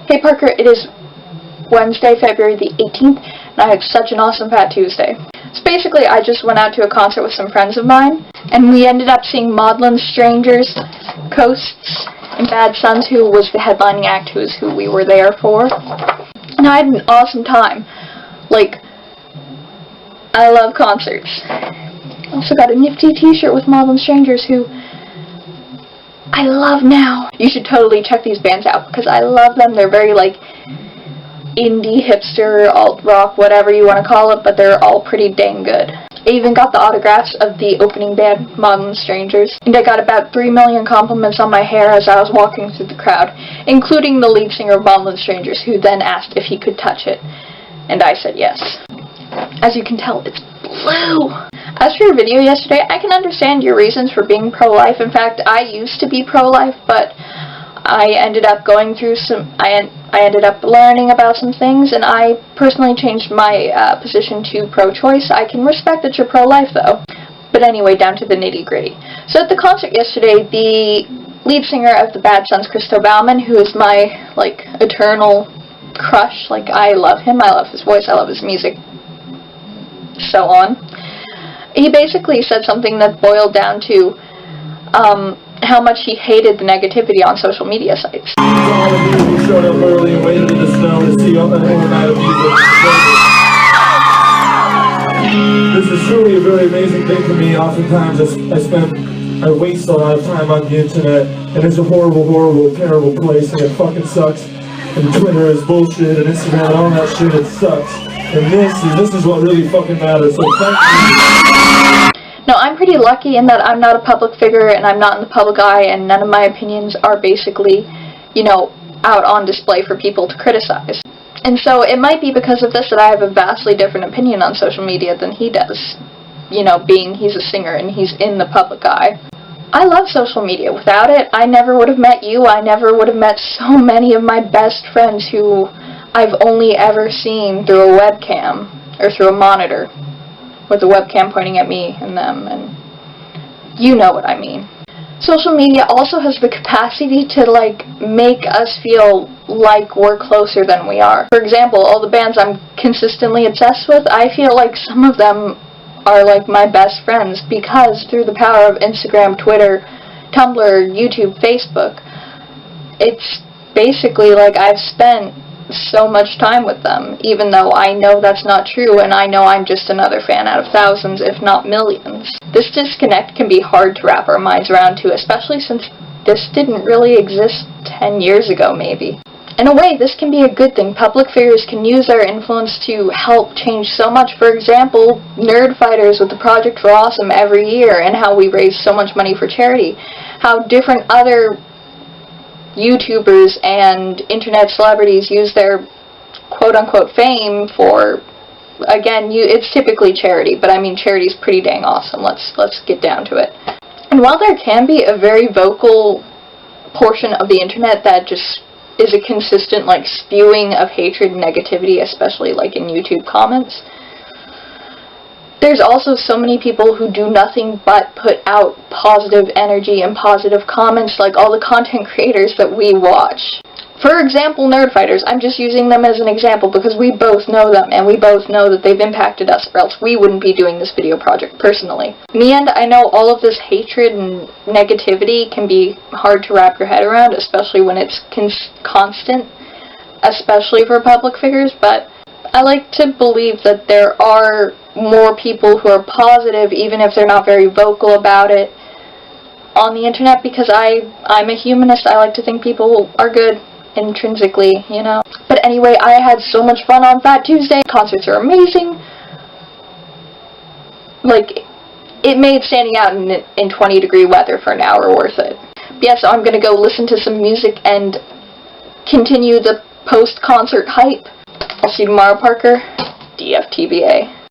Hey Parker, it is Wednesday, February the 18th, and I had such an awesome Fat Tuesday. So basically, I just went out to a concert with some friends of mine, and we ended up seeing Maudlin Strangers, Coasts, and Bad Sons, who was the headlining act, who we were there for. And I had an awesome time. Like, I love concerts. I also got a nifty t-shirt with Maudlin Strangers, who I love now. You should totally check these bands out, because I love them. They're very, like, indie, hipster, alt-rock, whatever you want to call it, but they're all pretty dang good. I even got the autographs of the opening band, Maudlin Strangers, and I got about 3 million compliments on my hair as I was walking through the crowd, including the lead singer of Maudlin Strangers, who then asked if he could touch it, and I said yes. As you can tell, it's blue! As for your video yesterday, I can understand your reasons for being pro-life. In fact, I used to be pro-life, but I ended up going through I ended up learning about some things, and I personally changed my position to pro-choice. I can respect that you're pro-life, though. But anyway, down to the nitty-gritty. So at the concert yesterday, the lead singer of the Bad Sons, Christo Baumann, who is my, like, eternal crush, like, I love him, I love his voice, I love his music, so on. He basically said something that boiled down to, how much he hated the negativity on social media sites. All of you who showed up early and waited in the snow to see an overnight of music. This is truly a very amazing thing for me. Oftentimes I waste a lot of time on the internet, and it's a horrible, horrible, terrible place, and it fucking sucks. And Twitter is bullshit, and Instagram and all that shit, it sucks. And this is what really fucking matters, so thank you. Now, I'm pretty lucky in that I'm not a public figure and I'm not in the public eye, and none of my opinions are basically, you know, out on display for people to criticize. And so it might be because of this that I have a vastly different opinion on social media than he does, you know, being he's a singer and he's in the public eye. I love social media. Without it, I never would have met you. I never would have met so many of my best friends who I've only ever seen through a webcam or through a monitor, with the webcam pointing at me and them, and you know what I mean. Social media also has the capacity to, like, make us feel like we're closer than we are. For example, all the bands I'm consistently obsessed with, I feel like some of them are like my best friends, because through the power of Instagram, Twitter, Tumblr, YouTube, Facebook, it's basically like I've spent so much time with them, even though I know that's not true, and I know I'm just another fan out of thousands, if not millions. This disconnect can be hard to wrap our minds around too, especially since this didn't really exist 10 years ago, maybe. In a way, this can be a good thing. Public figures can use their influence to help change so much. For example, Nerdfighters with the Project for Awesome every year, and how we raise so much money for charity. How different other YouTubers and internet celebrities use their quote-unquote fame for, again, it's typically charity, but I mean charity's pretty dang awesome. Let's get down to it. And while there can be a very vocal portion of the internet that just is a consistent, like, spewing of hatred and negativity, especially like in YouTube comments, there's also so many people who do nothing but put out positive energy and positive comments, like all the content creators that we watch. For example, Nerdfighters. I'm just using them as an example because we both know them, and we both know that they've impacted us, or else we wouldn't be doing this video project personally. In the end, I know all of this hatred and negativity can be hard to wrap your head around, especially when it's constant, especially for public figures, but I like to believe that there are more people who are positive, even if they're not very vocal about it, on the internet, because I'm a humanist. I like to think people are good intrinsically, you know. But anyway, I had so much fun on Fat Tuesday. Concerts are amazing. Like, it made standing out in 20-degree weather for an hour worth it. But yeah, so I'm gonna go listen to some music and continue the post-concert hype. I'll see you tomorrow, Parker. DFTBA.